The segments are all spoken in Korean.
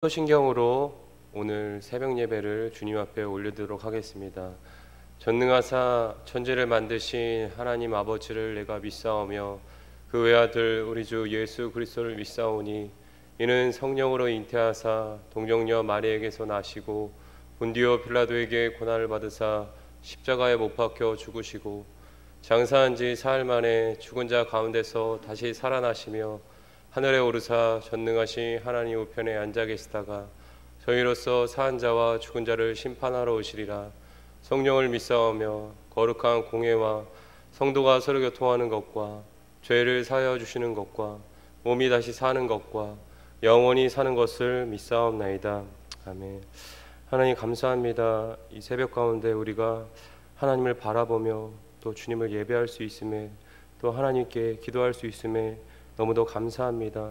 신경으로 오늘 새벽 예배를 주님 앞에 올리도록 하겠습니다. 전능하사 천지를 만드신 하나님 아버지를 내가 믿사오며 그 외아들 우리 주 예수 그리스도를 믿사오니 이는 성령으로 잉태하사 동정녀 마리에게서 나시고 본디오 빌라도에게 고난을 받으사 십자가에 못 박혀 죽으시고 장사한 지 사흘 만에 죽은 자 가운데서 다시 살아나시며 하늘에 오르사 전능하신 하나님 우편에 앉아 계시다가 저희로서 사한 자와 죽은 자를 심판하러 오시리라. 성령을 믿사오며 거룩한 공회와 성도가 서로 교통하는 것과 죄를 사하여 주시는 것과 몸이 다시 사는 것과 영원히 사는 것을 믿사옵나이다. 아멘. 하나님 감사합니다. 이 새벽 가운데 우리가 하나님을 바라보며 또 주님을 예배할 수 있음에 또 하나님께 기도할 수 있음에 너무도 감사합니다.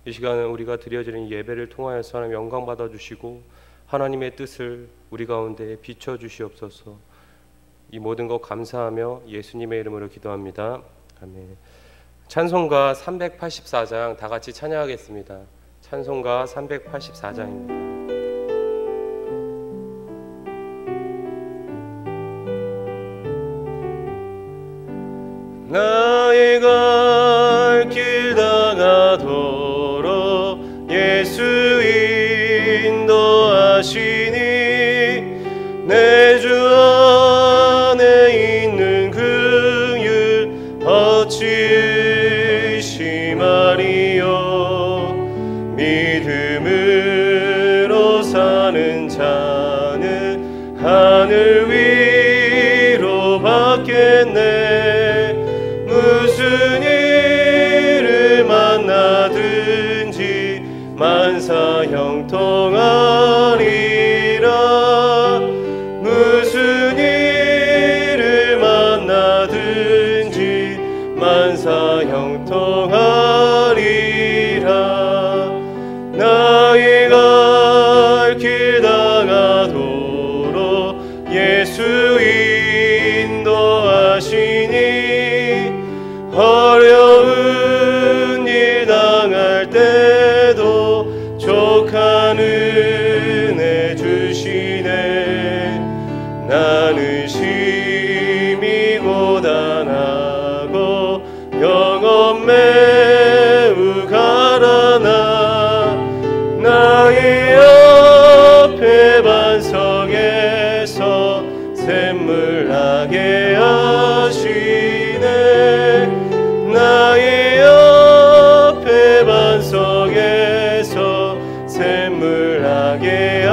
이 시간은 우리가 드려지는 예배를 통하여서 하나님 영광 받아주시고 하나님의 뜻을 우리 가운데 비춰주시옵소서. 이 모든 것 감사하며 예수님의 이름으로 기도합니다. 아멘. 찬송가 384장 다 같이 찬양하겠습니다. 찬송가 384장입니다. 나의 갈 길 다가도록 예수 인도하시니 내 주 안에 있는 긍휼 어찌 의심하리요. 믿음으로 사는 자는 하늘 위로 받겠네. 무슨 일을 만나든지 만사 형통하리라. 무슨 일을 만나든지 만사 형통하리라. 나의 갈 길 다가도록 예수 인도하시니 어려운 일 당할 때도 족한 은혜 주시네. 나는 심히 고단하고 영혼 매우 가라나 나의 앞에 반석에서 샘물나게 하시네. 나의 앞에 반석에서 샘물나게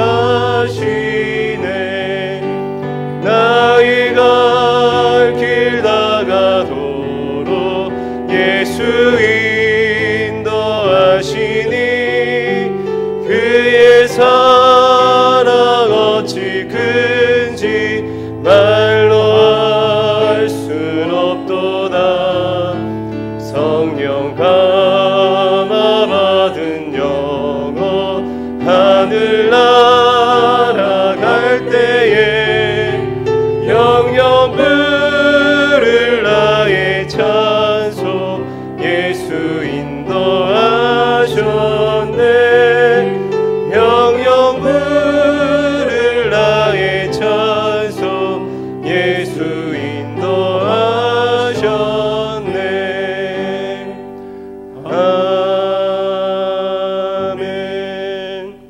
하시네. 나의 갈 길 다가도록 예수 인도하시니 그의 사랑 어찌 큰지 말로 알 순 없도다. 성령 감화 받은 영혼 하늘 날아갈 때에 영영 부를 나의 찬송 예수 인도하셨네. 영영 부를 나의 찬송 예수 인도하셨네. 아멘.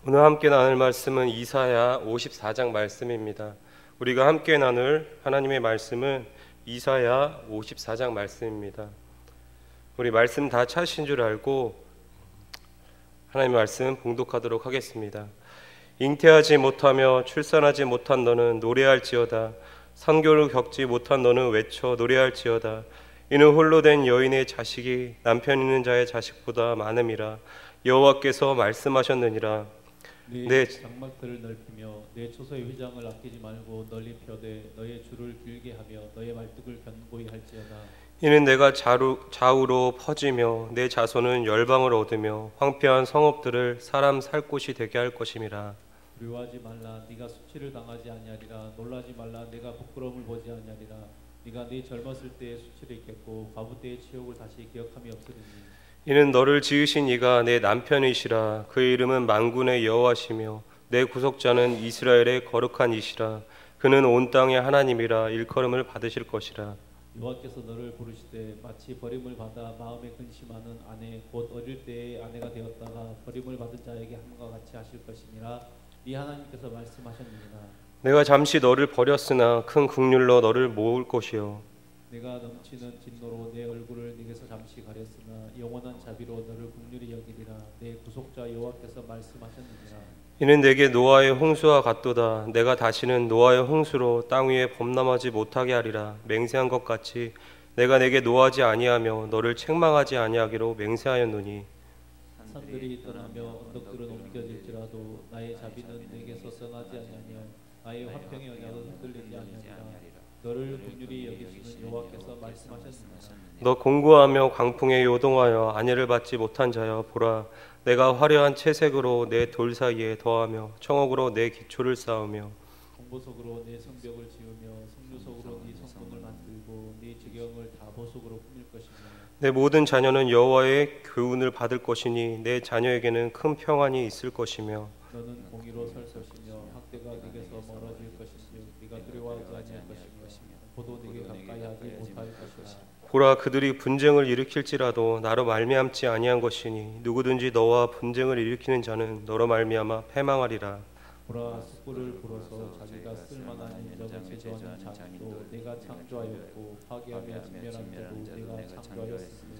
오늘 함께 나눌 말씀은 이사야 54장 말씀입니다. 우리가 함께 나눌 하나님의 말씀은 이사야 54장 말씀입니다. 우리 말씀 다 찾으신 줄 알고 하나님의 말씀 봉독하도록 하겠습니다. 잉태하지 못하며 출산하지 못한 너는 노래할지어다. 산교를 겪지 못한 너는 외쳐 노래할지어다. 이는 홀로 된 여인의 자식이 남편 있는 자의 자식보다 많음이라. 여호와께서 말씀하셨느니라. 네 장막들을 넓히며 내 초소의 휘장을 아끼지 말고 널리 펴되 너의 줄을 길게 하며 너의 말뚝을 견고히 할지어다. 이는 내가 좌우로 퍼지며 내 자손은 열방을 얻으며 황폐한 성읍들을 사람 살 곳이 되게 할 것임이라. 두려워하지 말라. 네가 수치를 당하지 아니하리라. 놀라지 말라. 내가 부끄러움을 보지 아니하리라. 네가 네 젊었을 때의 수치를 잊겠고 과부 때의 치욕을 다시 기억함이 없으리니 이는 너를 지으신 이가 내 남편이시라. 그의 이름은 만군의 여호와시며 내 구속자는 이스라엘의 거룩한 이시라. 그는 온 땅의 하나님이라. 일컬음을 받으실 것이라. 여호와께서 너를 부르시되 마치 버림을 받아 마음에 근심하는 아내 곧 어릴 때의 아내가 되었다가 버림을 받은 자에게 함과 같이 하실 것이니라. 네 하나님께서 말씀하셨느니라. 내가 잠시 너를 버렸으나 큰 긍휼로 너를 모을 것이요 내가 넘치는 진노로 내 얼굴을 네게서 잠시 가렸으나 영원한 자비로 너를 긍휼히 여기리라. 내 구속자 여호와께서 말씀하셨느니라. 이는 내게 노아의 홍수와 같도다. 내가 다시는 노아의 홍수로 땅 위에 범람하지 못하게 하리라. 맹세한 것 같이 내가 내게 노하지 아니하며 너를 책망하지 아니하기로 맹세하였노니 산들이 떠나며 언덕들은 옮겨질지라도 나의 자비는 내게서 떠나지 아니하며 나의 화평의 언약은 흔들리지 아니하리라. 너를 긍휼히 여기시는 여호와께서 말씀하셨습니다. 너 공고하며 광풍에 요동하여 안위를 받지 못한 자여, 보라 내가 화려한 채색으로 내 돌 사이에 더하며 청옥으로 내 기초를 쌓으며 공보석으로 내 성벽을 지으며 성류석으로 네 성문을 만들고 네 지경을 다 보석으로 꾸밀 것이며 내 모든 자녀는 여호와의 교훈을 받을 것이니 내 자녀에게는 큰 평안이 있을 것이며 너는 공의로 설 것이며 학대가 네게서 멀어질 것이며 네가 두려워하지 아니할 것이며 보도 네게 가까이 하지 못할 것이라. 보라 그들이 분쟁을 일으킬지라도 나로 말미암지 아니한 것이니 누구든지 너와 분쟁을 일으키는 자는 너로 말미암아 패망하리라. 보라 숯불을 불어서 자기가 쓸만한 인정을 제조하는 자도 내가 창조하였고 파괴하며 진멸한 자도 내가 창조하였으니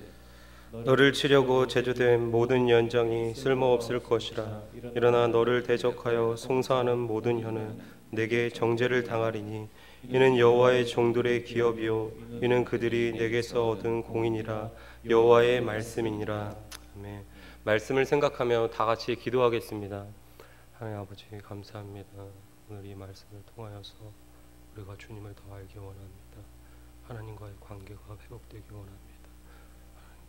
너를 치려고 제조된 모든 연장이 쓸모없을 것이라. 일어나 너를 대적하여 송사하는 모든 혀는 내게 정죄를 당하리니 이는 여호와의 종들의 기업이요 이는 그들이 내게서 얻은 공인이라. 여호와의 말씀이니라. 아멘. 말씀을 생각하며 다 같이 기도하겠습니다. 하나님 아버지 감사합니다. 오늘 이 말씀을 통하여서 우리가 주님을 더 알기 원합니다. 하나님과의 관계가 회복되기 원합니다.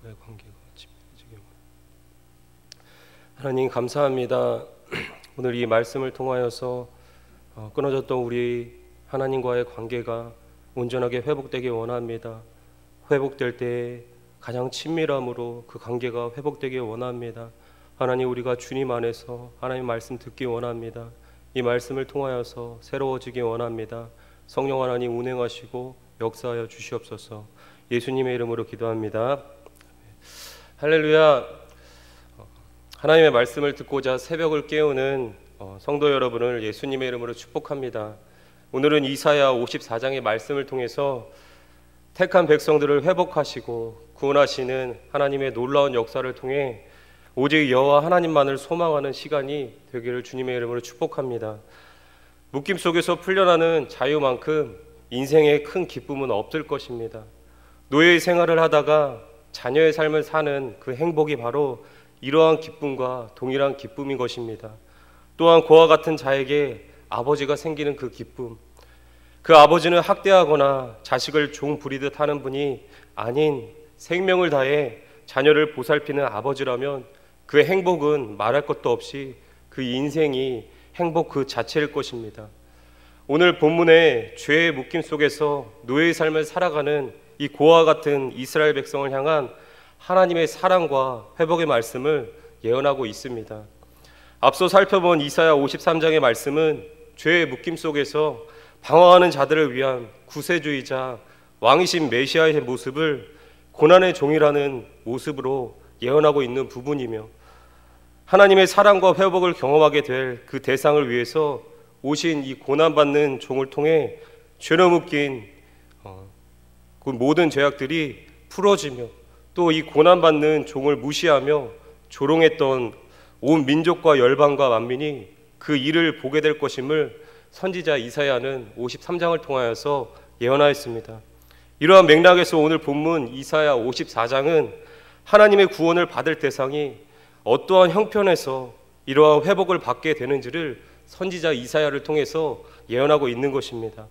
하나님과의 관계가 친밀해지기 원합니다. 하나님 감사합니다. 오늘 이 말씀을 통하여서 끊어졌던 우리 하나님과의 관계가 온전하게 회복되기 원합니다. 회복될 때 가장 친밀함으로 그 관계가 회복되기 원합니다. 하나님 우리가 주님 안에서 하나님 말씀 듣기 원합니다. 이 말씀을 통하여서 새로워지기 원합니다. 성령 하나님 운행하시고 역사하여 주시옵소서. 예수님의 이름으로 기도합니다. 할렐루야. 하나님의 말씀을 듣고자 새벽을 깨우는 성도 여러분을 예수님의 이름으로 축복합니다. 오늘은 이사야 54장의 말씀을 통해서 택한 백성들을 회복하시고 구원하시는 하나님의 놀라운 역사를 통해 오직 여호와 하나님만을 소망하는 시간이 되기를 주님의 이름으로 축복합니다. 묶임 속에서 풀려나는 자유만큼 인생에 큰 기쁨은 없을 것입니다. 노예의 생활을 하다가 자녀의 삶을 사는 그 행복이 바로 이러한 기쁨과 동일한 기쁨인 것입니다. 또한 그와 같은 자에게 아버지가 생기는 그 기쁨, 그 아버지는 학대하거나 자식을 종 부리듯 하는 분이 아닌 생명을 다해 자녀를 보살피는 아버지라면 그 행복은 말할 것도 없이 그 인생이 행복 그 자체일 것입니다. 오늘 본문의 죄의 묶임 속에서 노예의 삶을 살아가는 이 고아와 같은 이스라엘 백성을 향한 하나님의 사랑과 회복의 말씀을 예언하고 있습니다. 앞서 살펴본 이사야 53장의 말씀은 죄의 묶임 속에서 방황하는 자들을 위한 구세주이자 왕이신 메시아의 모습을 고난의 종이라는 모습으로 예언하고 있는 부분이며 하나님의 사랑과 회복을 경험하게 될 그 대상을 위해서 오신 이 고난받는 종을 통해 죄로 묶인 그 모든 죄악들이 풀어지며 또 이 고난받는 종을 무시하며 조롱했던 온 민족과 열방과 만민이 그 일을 보게 될 것임을 선지자 이사야는 53장을 통하여서 예언하였습니다. 이러한 맥락에서 오늘 본문 이사야 54장은 하나님의 구원을 받을 대상이 어떠한 형편에서 이러한 회복을 받게 되는지를 선지자 이사야를 통해서 예언하고 있는 것입니다.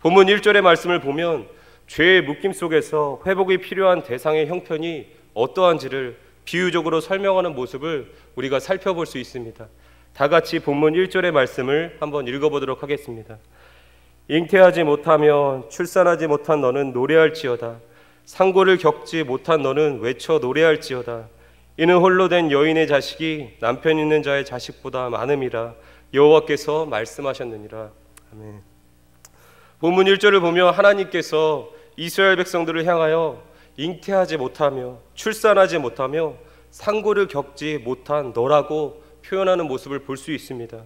본문 1절의 말씀을 보면 죄의 묶임 속에서 회복이 필요한 대상의 형편이 어떠한지를 비유적으로 설명하는 모습을 우리가 살펴볼 수 있습니다. 다 같이 본문 1절의 말씀을 한번 읽어보도록 하겠습니다. 잉태하지 못하며 출산하지 못한 너는 노래할지어다. 상고를 겪지 못한 너는 외쳐 노래할지어다. 이는 홀로 된 여인의 자식이 남편 있는 자의 자식보다 많음이라 여호와께서 말씀하셨느니라. 아멘. 본문 1절을 보면 하나님께서 이스라엘 백성들을 향하여 잉태하지 못하며 출산하지 못하며 상고를 겪지 못한 너라고 표현하는 모습을 볼 수 있습니다.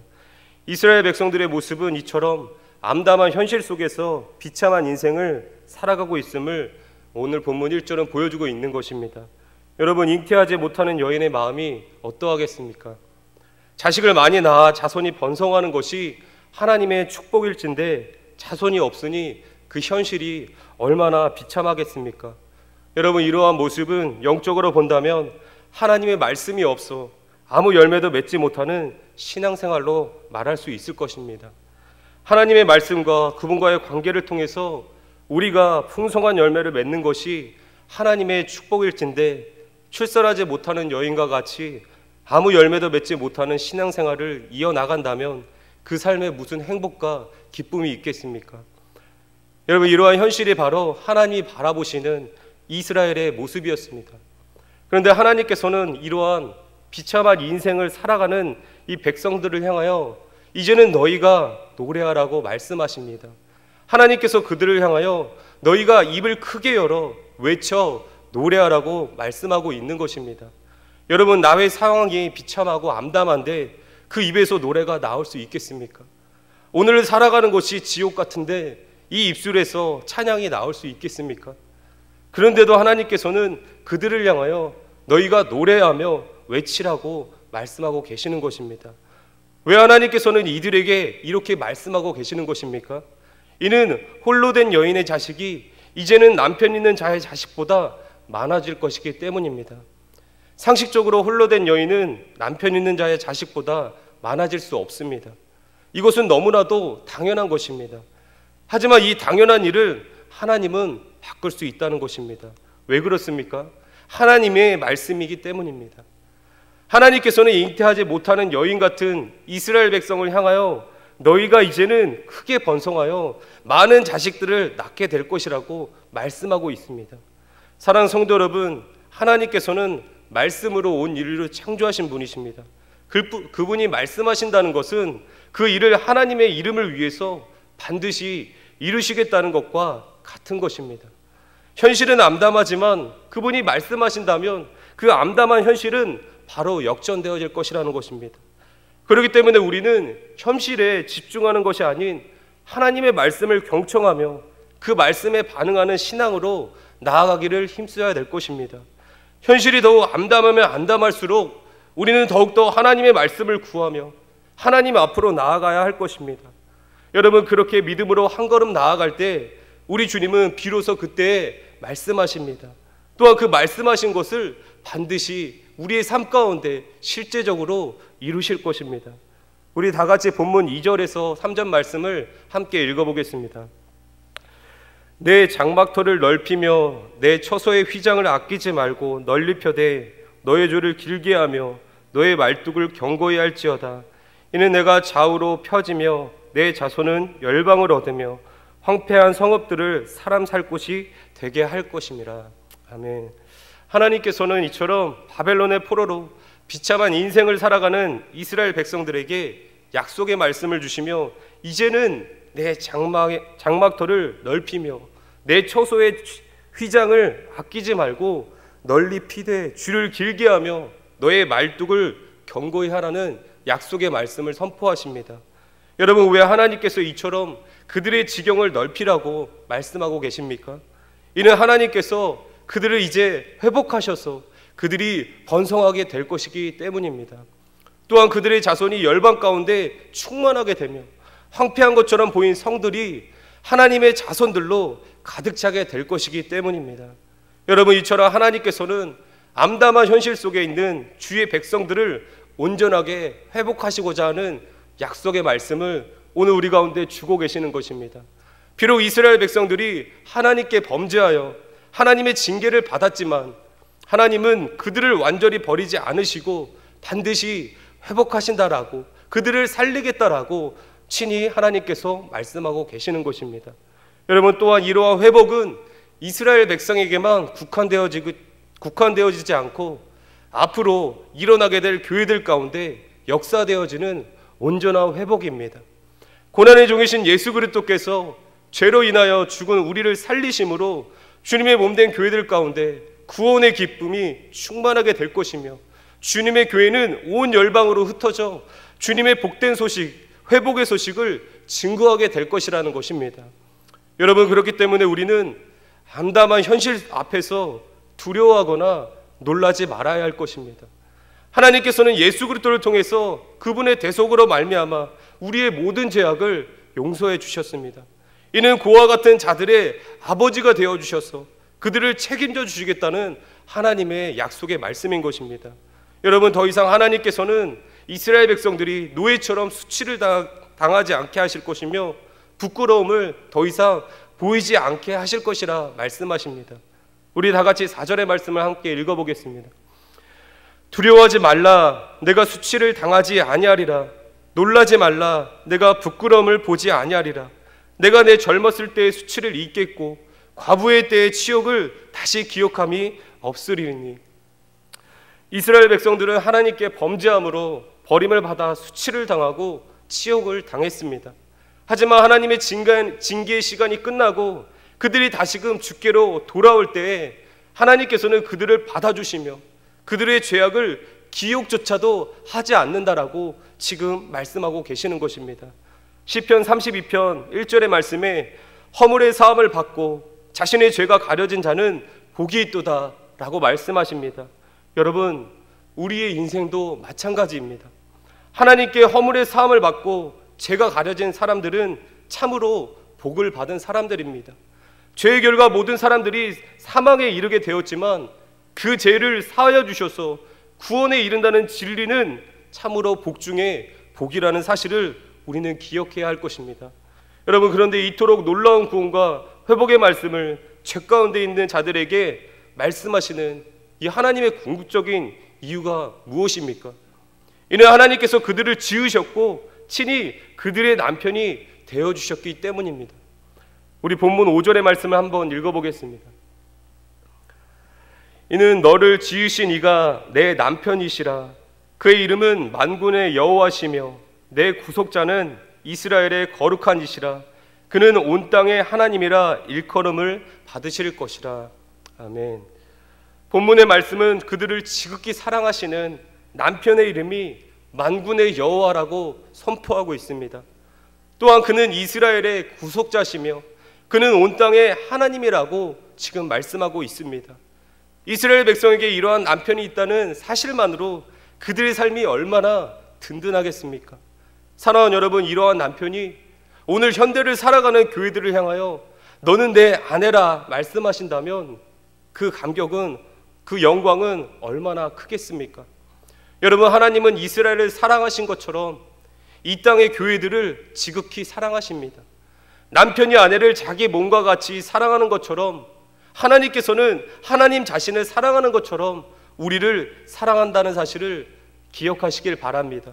이스라엘 백성들의 모습은 이처럼 암담한 현실 속에서 비참한 인생을 살아가고 있음을 오늘 본문 1절은 보여주고 있는 것입니다. 여러분, 잉태하지 못하는 여인의 마음이 어떠하겠습니까? 자식을 많이 낳아 자손이 번성하는 것이 하나님의 축복일진데 자손이 없으니 그 현실이 얼마나 비참하겠습니까? 여러분, 이러한 모습은 영적으로 본다면 하나님의 말씀이 없어 아무 열매도 맺지 못하는 신앙생활로 말할 수 있을 것입니다. 하나님의 말씀과 그분과의 관계를 통해서 우리가 풍성한 열매를 맺는 것이 하나님의 축복일진데 출산하지 못하는 여인과 같이 아무 열매도 맺지 못하는 신앙생활을 이어나간다면 그 삶에 무슨 행복과 기쁨이 있겠습니까? 여러분, 이러한 현실이 바로 하나님이 바라보시는 이스라엘의 모습이었습니다. 그런데 하나님께서는 이러한 비참한 인생을 살아가는 이 백성들을 향하여 이제는 너희가 노래하라고 말씀하십니다. 하나님께서 그들을 향하여 너희가 입을 크게 열어 외쳐 노래하라고 말씀하고 있는 것입니다. 여러분, 나의 상황이 비참하고 암담한데 그 입에서 노래가 나올 수 있겠습니까? 오늘 살아가는 것이 지옥 같은데 이 입술에서 찬양이 나올 수 있겠습니까? 그런데도 하나님께서는 그들을 향하여 너희가 노래하며 외치라고 말씀하고 계시는 것입니다. 왜 하나님께서는 이들에게 이렇게 말씀하고 계시는 것입니까? 이는 홀로 된 여인의 자식이 이제는 남편 있는 자의 자식보다 많아질 것이기 때문입니다. 상식적으로 홀로 된 여인은 남편 있는 자의 자식보다 많아질 수 없습니다. 이것은 너무나도 당연한 것입니다. 하지만 이 당연한 일을 하나님은 바꿀 수 있다는 것입니다. 왜 그렇습니까? 하나님의 말씀이기 때문입니다. 하나님께서는 잉태하지 못하는 여인 같은 이스라엘 백성을 향하여 너희가 이제는 크게 번성하여 많은 자식들을 낳게 될 것이라고 말씀하고 있습니다. 사랑하는 성도 여러분, 하나님께서는 말씀으로 온 인류를 창조하신 분이십니다. 그분이 말씀하신다는 것은 그 일을 하나님의 이름을 위해서 반드시 이루시겠다는 것과 같은 것입니다. 현실은 암담하지만 그분이 말씀하신다면 그 암담한 현실은 바로 역전되어질 것이라는 것입니다. 그렇기 때문에 우리는 현실에 집중하는 것이 아닌 하나님의 말씀을 경청하며 그 말씀에 반응하는 신앙으로 나아가기를 힘써야 될 것입니다. 현실이 더욱 암담하면 암담할수록 우리는 더욱더 하나님의 말씀을 구하며 하나님 앞으로 나아가야 할 것입니다. 여러분, 그렇게 믿음으로 한 걸음 나아갈 때 우리 주님은 비로소 그때 말씀하십니다. 또한 그 말씀하신 것을 반드시 우리의 삶 가운데 실제적으로 이루실 것입니다. 우리 다 같이 본문 2절에서 3절 말씀을 함께 읽어보겠습니다. 내 장막터를 넓히며 내 처소의 휘장을 아끼지 말고 널리 펴되 너의 줄을 길게 하며 너의 말뚝을 견고히 할지어다. 이는 내가 좌우로 펴지며 내 자손은 열방을 얻으며 황폐한 성읍들을 사람 살 곳이 되게 할 것임이라. 아멘. 하나님께서는 이처럼 바벨론의 포로로 비참한 인생을 살아가는 이스라엘 백성들에게 약속의 말씀을 주시며 이제는 내 장막터를 넓히며 내 처소의 휘장을 아끼지 말고 널리 피되 줄을 길게 하며 너의 말뚝을 견고히 하라는 약속의 말씀을 선포하십니다. 여러분, 왜 하나님께서 이처럼 그들의 지경을 넓히라고 말씀하고 계십니까? 이는 하나님께서 그들을 이제 회복하셔서 그들이 번성하게 될 것이기 때문입니다. 또한 그들의 자손이 열방 가운데 충만하게 되며 황폐한 것처럼 보인 성들이 하나님의 자손들로 가득 차게 될 것이기 때문입니다. 여러분, 이처럼 하나님께서는 암담한 현실 속에 있는 주의 백성들을 온전하게 회복하시고자 하는 약속의 말씀을 오늘 우리 가운데 주고 계시는 것입니다. 비록 이스라엘 백성들이 하나님께 범죄하여 하나님의 징계를 받았지만 하나님은 그들을 완전히 버리지 않으시고 반드시 회복하신다라고, 그들을 살리겠다라고 친히 하나님께서 말씀하고 계시는 것입니다. 여러분, 또한 이러한 회복은 이스라엘 백성에게만 국한되어지지 않고 앞으로 일어나게 될 교회들 가운데 역사되어지는 온전한 회복입니다. 고난의 종이신 예수 그리스도께서 죄로 인하여 죽은 우리를 살리심으로 주님의 몸된 교회들 가운데 구원의 기쁨이 충만하게 될 것이며, 주님의 교회는 온 열방으로 흩어져 주님의 복된 소식, 회복의 소식을 증거하게 될 것이라는 것입니다. 여러분, 그렇기 때문에 우리는 암담한 현실 앞에서 두려워하거나 놀라지 말아야 할 것입니다. 하나님께서는 예수 그리스도를 통해서 그분의 대속으로 말미암아 우리의 모든 죄악을 용서해 주셨습니다. 이는 그와 같은 자들의 아버지가 되어 주셔서 그들을 책임져 주시겠다는 하나님의 약속의 말씀인 것입니다. 여러분, 더 이상 하나님께서는 이스라엘 백성들이 노예처럼 수치를 당하지 않게 하실 것이며 부끄러움을 더 이상 보이지 않게 하실 것이라 말씀하십니다. 우리 다 같이 4절의 말씀을 함께 읽어보겠습니다. 두려워하지 말라, 내가 수치를 당하지 아니하리라. 놀라지 말라, 내가 부끄러움을 보지 아니하리라. 내가 내 젊었을 때의 수치를 잊겠고 과부의 때의 치욕을 다시 기억함이 없으리니. 이스라엘 백성들은 하나님께 범죄함으로 버림을 받아 수치를 당하고 치욕을 당했습니다. 하지만 하나님의 징계의 시간이 끝나고 그들이 다시금 주께로 돌아올 때에 하나님께서는 그들을 받아주시며 그들의 죄악을 기억조차도 하지 않는다라고 지금 말씀하고 계시는 것입니다. 시편 32편 1절의 말씀에 허물의 사함을 받고 자신의 죄가 가려진 자는 복이 있도다 라고 말씀하십니다. 여러분, 우리의 인생도 마찬가지입니다. 하나님께 허물의 사함을 받고 죄가 가려진 사람들은 참으로 복을 받은 사람들입니다. 죄의 결과 모든 사람들이 사망에 이르게 되었지만 그 죄를 사하여 주셔서 구원에 이른다는 진리는 참으로 복 중에 복이라는 사실을 우리는 기억해야 할 것입니다. 여러분, 그런데 이토록 놀라운 구원과 회복의 말씀을 죄 가운데 있는 자들에게 말씀하시는 이 하나님의 궁극적인 이유가 무엇입니까? 이는 하나님께서 그들을 지으셨고 친히 그들의 남편이 되어주셨기 때문입니다. 우리 본문 5절의 말씀을 한번 읽어보겠습니다. 이는 너를 지으신 이가 내 남편이시라. 그의 이름은 만군의 여호와시며 내 구속자는 이스라엘의 거룩한 이시라. 그는 온 땅의 하나님이라 일컬음을 받으실 것이라. 아멘. 본문의 말씀은 그들을 지극히 사랑하시는 남편의 이름이 만군의 여호와라고 선포하고 있습니다. 또한 그는 이스라엘의 구속자시며 그는 온 땅의 하나님이라고 지금 말씀하고 있습니다. 이스라엘 백성에게 이러한 남편이 있다는 사실만으로 그들의 삶이 얼마나 든든하겠습니까? 사랑하는 여러분, 이러한 남편이 오늘 현대를 살아가는 교회들을 향하여 너는 내 아내라 말씀하신다면 그 감격은, 그 영광은 얼마나 크겠습니까? 여러분, 하나님은 이스라엘을 사랑하신 것처럼 이 땅의 교회들을 지극히 사랑하십니다. 남편이 아내를 자기 몸과 같이 사랑하는 것처럼 하나님께서는 하나님 자신을 사랑하는 것처럼 우리를 사랑한다는 사실을 기억하시길 바랍니다.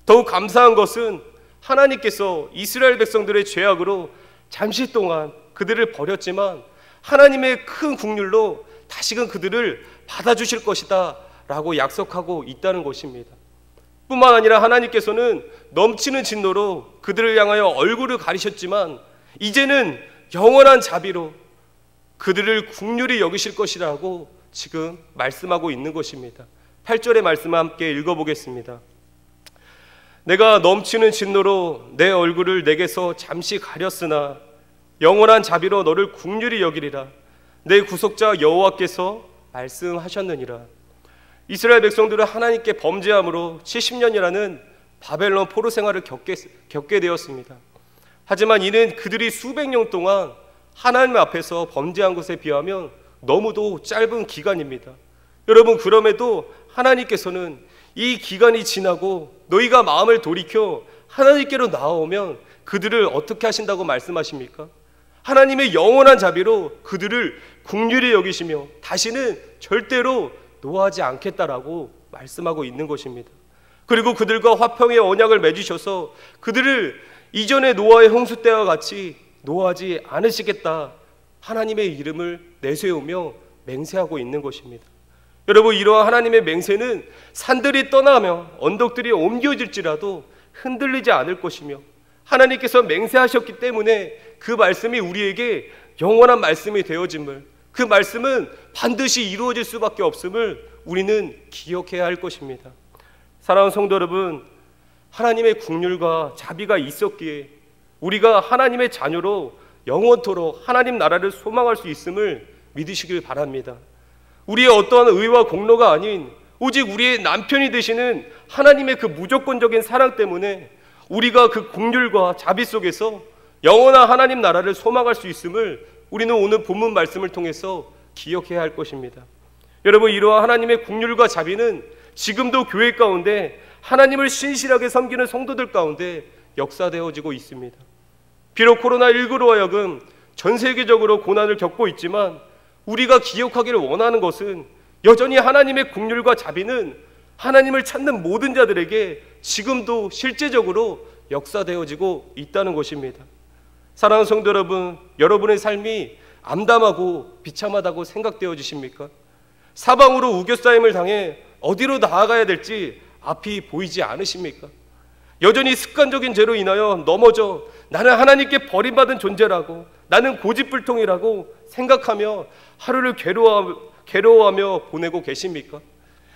더욱 감사한 것은 하나님께서 이스라엘 백성들의 죄악으로 잠시 동안 그들을 버렸지만 하나님의 큰 긍휼로 다시금 그들을 받아주실 것이다 라고 약속하고 있다는 것입니다. 뿐만 아니라 하나님께서는 넘치는 진노로 그들을 향하여 얼굴을 가리셨지만 이제는 영원한 자비로 그들을 긍휼히 여기실 것이라고 지금 말씀하고 있는 것입니다. 8절의 말씀을 함께 읽어보겠습니다. 내가 넘치는 진노로 내 얼굴을 내게서 잠시 가렸으나 영원한 자비로 너를 긍휼히 여기리라. 내 구속자 여호와께서 말씀하셨느니라. 이스라엘 백성들은 하나님께 범죄함으로 70년이라는 바벨론 포로 생활을 겪게 되었습니다. 하지만 이는 그들이 수백 년 동안 하나님 앞에서 범죄한 것에 비하면 너무도 짧은 기간입니다. 여러분, 그럼에도 하나님께서는 이 기간이 지나고 너희가 마음을 돌이켜 하나님께로 나아오면 그들을 어떻게 하신다고 말씀하십니까? 하나님의 영원한 자비로 그들을 긍휼히 여기시며 다시는 절대로 노하지 않겠다라고 말씀하고 있는 것입니다. 그리고 그들과 화평의 언약을 맺으셔서 그들을 이전의 노아의 홍수 때와 같이 노하지 않으시겠다 하나님의 이름을 내세우며 맹세하고 있는 것입니다. 여러분, 이러한 하나님의 맹세는 산들이 떠나며 언덕들이 옮겨질지라도 흔들리지 않을 것이며, 하나님께서 맹세하셨기 때문에 그 말씀이 우리에게 영원한 말씀이 되어짐을, 그 말씀은 반드시 이루어질 수밖에 없음을 우리는 기억해야 할 것입니다. 사랑하는 성도 여러분, 하나님의 긍휼과 자비가 있었기에 우리가 하나님의 자녀로 영원토록 하나님 나라를 소망할 수 있음을 믿으시길 바랍니다. 우리의 어떠한 의와 공로가 아닌 오직 우리의 남편이 되시는 하나님의 그 무조건적인 사랑 때문에 우리가 그 긍휼과 자비 속에서 영원한 하나님 나라를 소망할 수 있음을 우리는 오늘 본문 말씀을 통해서 기억해야 할 것입니다. 여러분, 이러한 하나님의 긍휼과 자비는 지금도 교회 가운데 하나님을 신실하게 섬기는 성도들 가운데 역사되어지고 있습니다. 비록 코로나19로 하여금 전 세계적으로 고난을 겪고 있지만 우리가 기억하기를 원하는 것은 여전히 하나님의 긍휼과 자비는 하나님을 찾는 모든 자들에게 지금도 실제적으로 역사되어지고 있다는 것입니다. 사랑하는 성도 여러분, 여러분의 삶이 암담하고 비참하다고 생각되어지십니까? 사방으로 우겨싸임을 당해 어디로 나아가야 될지 앞이 보이지 않으십니까? 여전히 습관적인 죄로 인하여 넘어져 나는 하나님께 버림받은 존재라고, 나는 고집불통이라고 생각하며 하루를 괴로워하며 보내고 계십니까?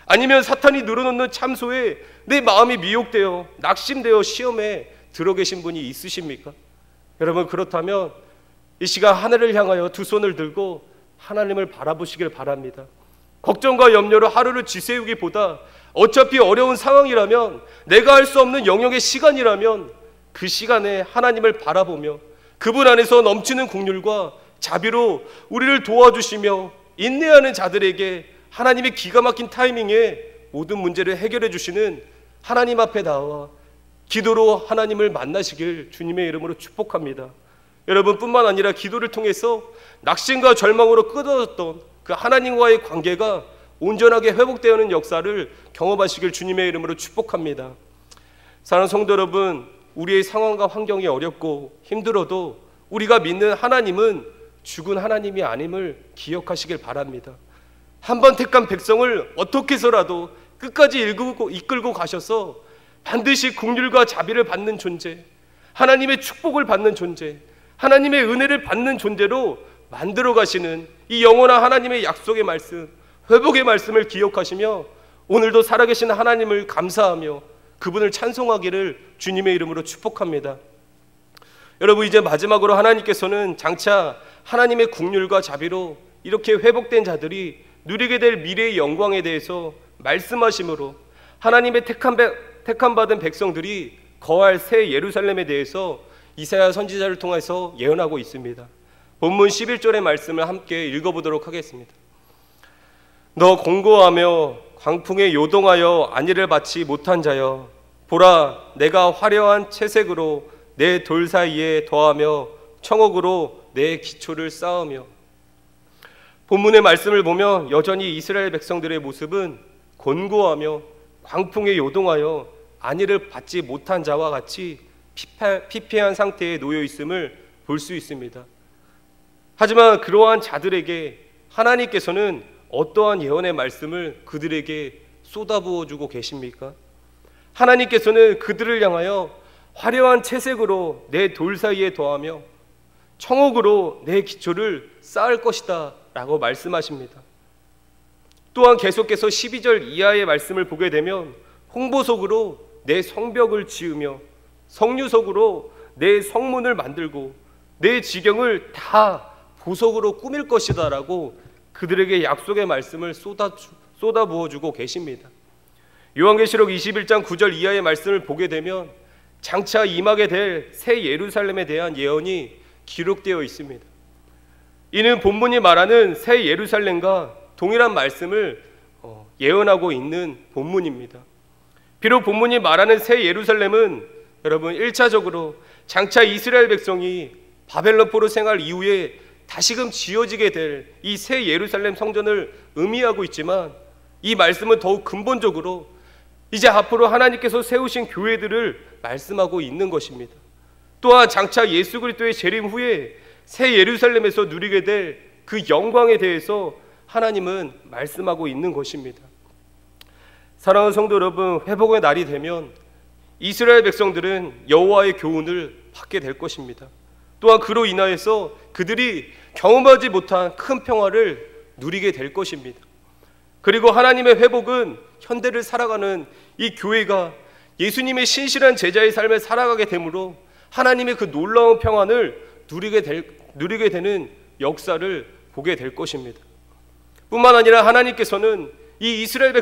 아니면 사탄이 늘어놓는 참소에 내 마음이 미혹되어 낙심되어 시험에 들어 계신 분이 있으십니까? 여러분, 그렇다면 이 시간 하늘을 향하여 두 손을 들고 하나님을 바라보시길 바랍니다. 걱정과 염려로 하루를 지새우기보다 어차피 어려운 상황이라면, 내가 할 수 없는 영역의 시간이라면 그 시간에 하나님을 바라보며 그분 안에서 넘치는 긍휼과 자비로 우리를 도와주시며 인내하는 자들에게 하나님의 기가 막힌 타이밍에 모든 문제를 해결해 주시는 하나님 앞에 나와 기도로 하나님을 만나시길 주님의 이름으로 축복합니다. 여러분뿐만 아니라 기도를 통해서 낙심과 절망으로 끊어졌던 그 하나님과의 관계가 온전하게 회복되는 역사를 경험하시길 주님의 이름으로 축복합니다. 사랑하는 성도 여러분, 우리의 상황과 환경이 어렵고 힘들어도 우리가 믿는 하나님은 죽은 하나님이 아님을 기억하시길 바랍니다. 한번 택한 백성을 어떻게 해서라도 끝까지 이끌고 가셔서 반드시 긍휼과 자비를 받는 존재, 하나님의 축복을 받는 존재, 하나님의 은혜를 받는 존재로 만들어 가시는 이 영원한 하나님의 약속의 말씀, 회복의 말씀을 기억하시며 오늘도 살아계신 하나님을 감사하며 그분을 찬송하기를 주님의 이름으로 축복합니다. 여러분, 이제 마지막으로 하나님께서는 장차 하나님의 긍휼과 자비로 이렇게 회복된 자들이 누리게 될 미래의 영광에 대해서 말씀하심으로 하나님의 택함 받은 백성들이 거할 새 예루살렘에 대해서 이사야 선지자를 통해서 예언하고 있습니다. 본문 11절의 말씀을 함께 읽어보도록 하겠습니다. 너 공고하며 광풍에 요동하여 안위를 받지 못한 자여, 보라, 내가 화려한 채색으로 내 돌 사이에 더하며 청옥으로 내 기초를 쌓으며. 본문의 말씀을 보면 여전히 이스라엘 백성들의 모습은 곤고하며 광풍에 요동하여 안위를 받지 못한 자와 같이 피폐한 상태에 놓여 있음을 볼 수 있습니다. 하지만 그러한 자들에게 하나님께서는 어떠한 예언의 말씀을 그들에게 쏟아부어 주고 계십니까? 하나님께서는 그들을 향하여 화려한 채색으로 내 돌 사이에 더하며 청옥으로 내 기초를 쌓을 것이다 라고 말씀하십니다. 또한 계속해서 12절 이하의 말씀을 보게 되면 홍보석으로 내 성벽을 지으며 성류석으로 내 성문을 만들고 내 지경을 다 보석으로 꾸밀 것이다 라고 그들에게 약속의 말씀을 쏟아부어주고 계십니다. 요한계시록 21장 9절 이하의 말씀을 보게 되면 장차 임하게 될 새 예루살렘에 대한 예언이 기록되어 있습니다. 이는 본문이 말하는 새 예루살렘과 동일한 말씀을 예언하고 있는 본문입니다. 비록 본문이 말하는 새 예루살렘은 여러분 1차적으로 장차 이스라엘 백성이 바벨론 포로 생활 이후에 다시금 지어지게 될 이 새 예루살렘 성전을 의미하고 있지만, 이 말씀은 더욱 근본적으로 이제 앞으로 하나님께서 세우신 교회들을 말씀하고 있는 것입니다. 또한 장차 예수 그리스도의 재림 후에 새 예루살렘에서 누리게 될 그 영광에 대해서 하나님은 말씀하고 있는 것입니다. 사랑하는 성도 여러분, 회복의 날이 되면 이스라엘 백성들은 여호와의 교훈을 받게 될 것입니다. 또한 그로 인하여서 그들이 경험하지 못한 큰 평화를 누리게 될 것입니다. 그리고 하나님의 회복은 현대를 살아가는 이 교회가 예수님의 신실한 제자의 삶을 살아가게 되므로 하나님의 그 놀라운 평안을 누리게 되는 역사를 보게 될 것입니다. 뿐만 아니라 하나님께서는 이 이스라엘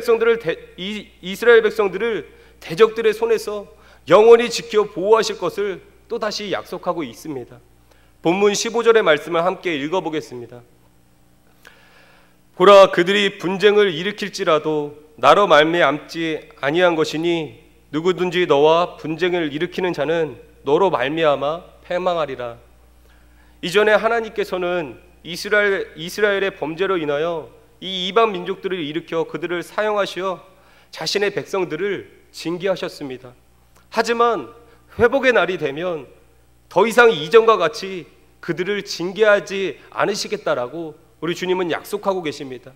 백성들을 대적들의 손에서 영원히 지켜 보호하실 것을 또다시 약속하고 있습니다. 본문 15절의 말씀을 함께 읽어보겠습니다. 보라, 그들이 분쟁을 일으킬지라도 나로 말미암지 아니한 것이니 누구든지 너와 분쟁을 일으키는 자는 너로 말미암아 패망하리라. 이전에 하나님께서는 이스라엘의 범죄로 인하여 이 이방 민족들을 일으켜 그들을 사용하시어 자신의 백성들을 징계하셨습니다. 하지만 회복의 날이 되면 더 이상 이전과 같이 그들을 징계하지 않으시겠다라고 우리 주님은 약속하고 계십니다.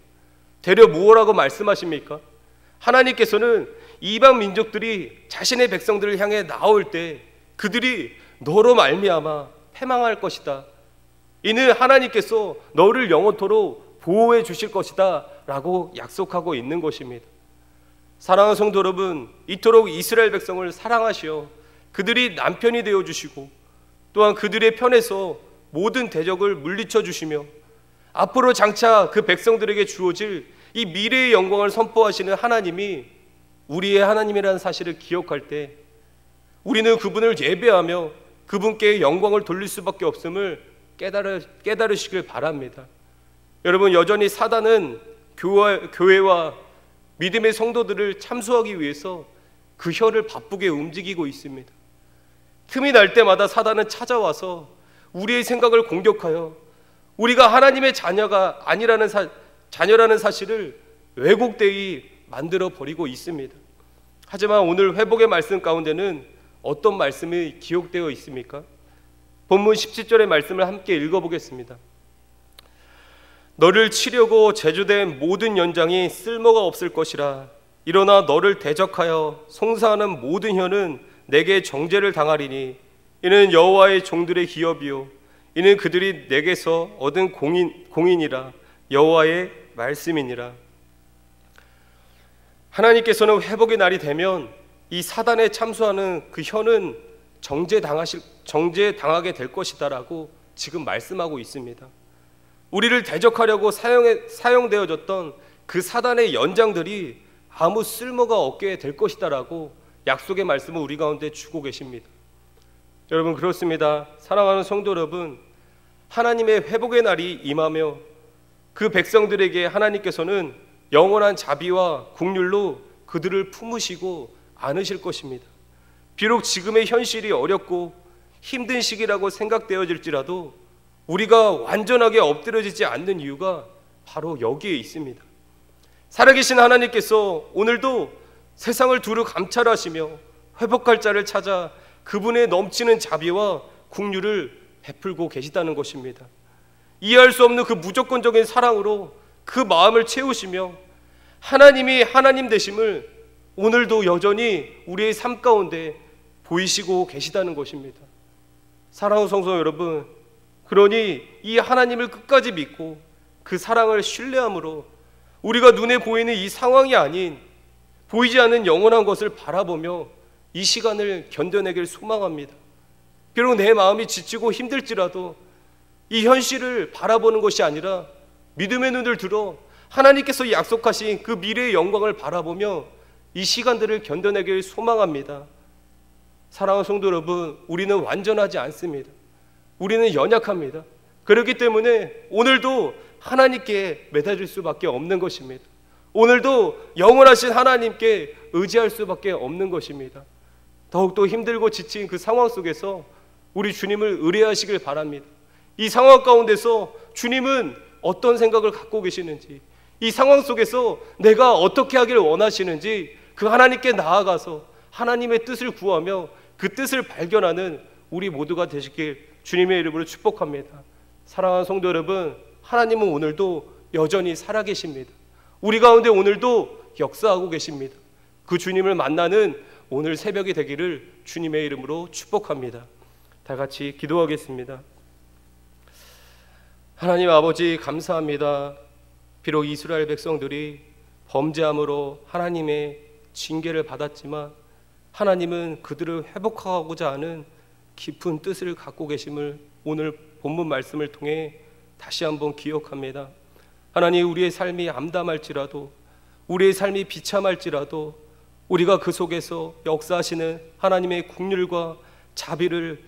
되려 무엇라고 말씀하십니까? 하나님께서는 이방 민족들이 자신의 백성들을 향해 나올 때 그들이 너로 말미암아 패망할 것이다. 이는 하나님께서 너를 영원토록 보호해 주실 것이다 라고 약속하고 있는 것입니다. 사랑하는 성도 여러분, 이토록 이스라엘 백성을 사랑하시어 그들이 남편이 되어주시고 또한 그들의 편에서 모든 대적을 물리쳐 주시며 앞으로 장차 그 백성들에게 주어질 이 미래의 영광을 선포하시는 하나님이 우리의 하나님이라는 사실을 기억할 때 우리는 그분을 예배하며 그분께 영광을 돌릴 수밖에 없음을 깨달으시길 바랍니다. 여러분, 여전히 사단은 교회와 믿음의 성도들을 참수하기 위해서 그 혀를 바쁘게 움직이고 있습니다. 틈이 날 때마다 사단은 찾아와서 우리의 생각을 공격하여 우리가 하나님의 자녀라는 사실을 왜곡되이 만들어 버리고 있습니다. 하지만 오늘 회복의 말씀 가운데는 어떤 말씀이 기록되어 있습니까? 본문 17절의 말씀을 함께 읽어보겠습니다. 너를 치려고 제주된 모든 연장이 쓸모가 없을 것이라. 일어나 너를 대적하여 송사하는 모든 혀는 내게 정죄를 당하리니 이는 여호와의 종들의 기업이요 이는 그들이 내게서 얻은 공인이라. 여호와의 말씀이니라. 하나님께서는 회복의 날이 되면 이 사단에 참수하는 그 혀는 정죄당하게 될 것이다 라고 지금 말씀하고 있습니다. 우리를 대적하려고 사용되어졌던 그 사단의 연장들이 아무 쓸모가 없게 될 것이다 라고 약속의 말씀을 우리 가운데 주고 계십니다. 여러분, 그렇습니다. 사랑하는 성도 여러분, 하나님의 회복의 날이 임하며 그 백성들에게 하나님께서는 영원한 자비와 긍휼로 그들을 품으시고 안으실 것입니다. 비록 지금의 현실이 어렵고 힘든 시기라고 생각되어질지라도 우리가 완전하게 엎드려지지 않는 이유가 바로 여기에 있습니다. 살아계신 하나님께서 오늘도 세상을 두루 감찰하시며 회복할 자를 찾아 그분의 넘치는 자비와 긍휼을 베풀고 계시다는 것입니다. 이해할 수 없는 그 무조건적인 사랑으로 그 마음을 채우시며 하나님이 하나님 되심을 오늘도 여전히 우리의 삶 가운데 보이시고 계시다는 것입니다. 사랑하는 성도 여러분, 그러니 이 하나님을 끝까지 믿고 그 사랑을 신뢰함으로 우리가 눈에 보이는 이 상황이 아닌 보이지 않는 영원한 것을 바라보며 이 시간을 견뎌내길 소망합니다. 비록 내 마음이 지치고 힘들지라도 이 현실을 바라보는 것이 아니라 믿음의 눈을 들어 하나님께서 약속하신 그 미래의 영광을 바라보며 이 시간들을 견뎌내길 소망합니다. 사랑하는 성도 여러분, 우리는 완전하지 않습니다. 우리는 연약합니다. 그렇기 때문에 오늘도 하나님께 매달릴 수밖에 없는 것입니다. 오늘도 영원하신 하나님께 의지할 수밖에 없는 것입니다. 더욱더 힘들고 지친 그 상황 속에서 우리 주님을 의뢰하시길 바랍니다. 이 상황 가운데서 주님은 어떤 생각을 갖고 계시는지, 이 상황 속에서 내가 어떻게 하기를 원하시는지 그 하나님께 나아가서 하나님의 뜻을 구하며 그 뜻을 발견하는 우리 모두가 되시길 주님의 이름으로 축복합니다. 사랑하는 성도 여러분, 하나님은 오늘도 여전히 살아계십니다. 우리 가운데 오늘도 역사하고 계십니다. 그 주님을 만나는 오늘 새벽이 되기를 주님의 이름으로 축복합니다. 다 같이 기도하겠습니다. 하나님 아버지, 감사합니다. 비록 이스라엘 백성들이 범죄함으로 하나님의 징계를 받았지만 하나님은 그들을 회복하고자 하는 깊은 뜻을 갖고 계심을 오늘 본문 말씀을 통해 다시 한번 기억합니다. 하나님, 우리의 삶이 암담할지라도, 우리의 삶이 비참할지라도 우리가 그 속에서 역사하시는 하나님의 긍휼과 자비를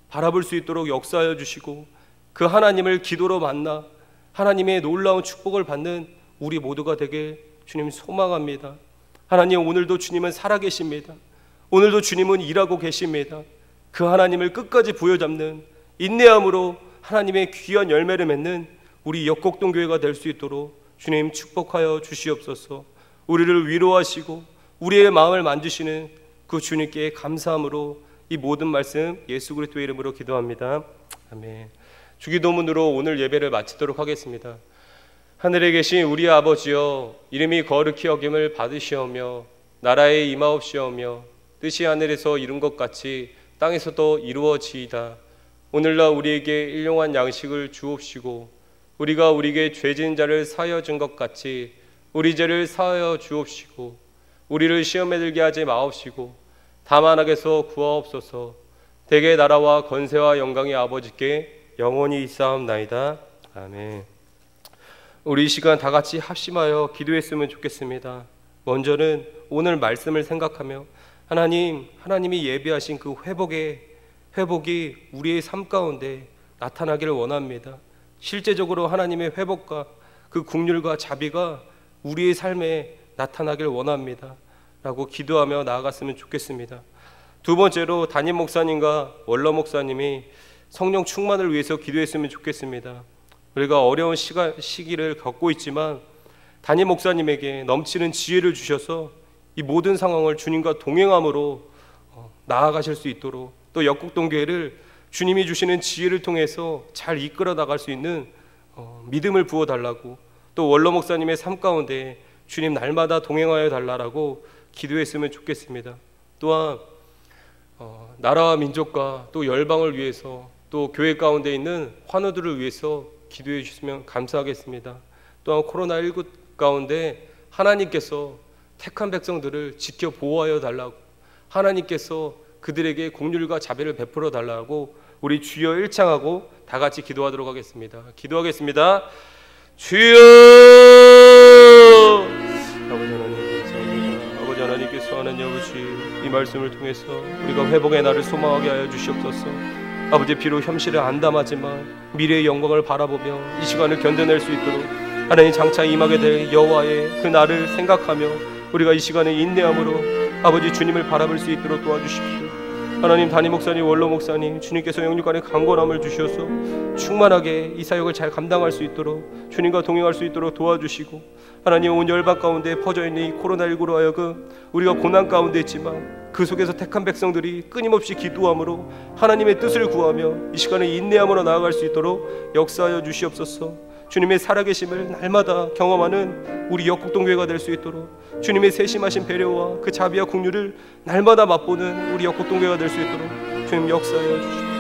바라볼 수 있도록 역사하여 주시고, 그 하나님을 기도로 만나 하나님의 놀라운 축복을 받는 우리 모두가 되길 주님 소망합니다. 하나님, 오늘도 주님은 살아계십니다. 오늘도 주님은 일하고 계십니다. 그 하나님을 끝까지 부여잡는 인내함으로 하나님의 귀한 열매를 맺는 우리 역곡동교회가 될 수 있도록 주님 축복하여 주시옵소서. 우리를 위로하시고 우리의 마음을 만지시는 그 주님께 감사함으로 이 모든 말씀 예수 그리스도의 이름으로 기도합니다. 아멘. 주기도문으로 오늘 예배를 마치도록 하겠습니다. 하늘에 계신 우리 아버지여, 이름이 거룩히 여김을 받으시오며 나라에 임하옵시오며 뜻이 하늘에서 이룬 것 같이 땅에서도 이루어지이다. 오늘날 우리에게 일용할 양식을 주옵시고 우리가 우리에게 죄진 자를 사하여 준 것 같이 우리 죄를 사하여 주옵시고 우리를 시험에 들게 하지 마옵시고 다만 악에서 구하옵소서. 대개 나라와 권세와 영광이 아버지께 영원히 있사옵나이다. 아멘. 우리 이 시간 다 같이 합심하여 기도했으면 좋겠습니다. 먼저는 오늘 말씀을 생각하며 하나님이 예비하신 그 회복이 우리의 삶 가운데 나타나기를 원합니다. 실제적으로 하나님의 회복과 그 긍휼과 자비가 우리의 삶에 나타나길 원합니다. 라고 기도하며 나아갔으면 좋겠습니다. 두 번째로 담임 목사님과 원로 목사님이 성령 충만을 위해서 기도했으면 좋겠습니다. 우리가 어려운 시기를 겪고 있지만 담임 목사님에게 넘치는 지혜를 주셔서 이 모든 상황을 주님과 동행함으로 나아가실 수 있도록, 또 역곡동교회를 주님이 주시는 지혜를 통해서 잘 이끌어 나갈 수 있는 믿음을 부어달라고, 또 원로 목사님의 삶 가운데 주님 날마다 동행하여 달라고 기도했으면 좋겠습니다. 또한 나라와 민족과 또 열방을 위해서, 또 교회 가운데 있는 환우들을 위해서 기도해 주시면 감사하겠습니다. 또한 코로나19 가운데 하나님께서 택한 백성들을 지켜 보호하여 달라고, 하나님께서 그들에게 긍휼과 자비를 베풀어 달라고 우리 주여 일창하고 다 같이 기도하도록 하겠습니다. 기도하겠습니다. 주여! 아버지 하나님 감사합니다. 아버지 하나님께서 하나님 아버지, 이 말씀을 통해서 우리가 회복의 날을 소망하게 하여 주시옵소서. 아버지, 비록 현실을 안담하지만 미래의 영광을 바라보며 이 시간을 견뎌낼 수 있도록 하나님 장차 임하게 될 여호와의 그 날을 생각하며 우리가 이 시간에 인내함으로 아버지 주님을 바라볼 수 있도록 도와주십시오. 하나님, 담임 목사님, 원로 목사님, 주님께서 영육 안에 강건함을 주셔서 충만하게 이 사역을 잘 감당할 수 있도록, 주님과 동행할 수 있도록 도와주시고, 하나님, 온 열방 가운데 퍼져있는 이 코로나19로 하여금 우리가 고난 가운데 있지만 그 속에서 택한 백성들이 끊임없이 기도함으로 하나님의 뜻을 구하며 이 시간에 인내함으로 나아갈 수 있도록 역사하여 주시옵소서. 주님의 살아계심을 날마다 경험하는 우리 역곡동교회가 될 수 있도록, 주님의 세심하신 배려와 그 자비와 긍휼을 날마다 맛보는 우리 역곡동교회가 될 수 있도록 주님 역사하여 주시옵소서.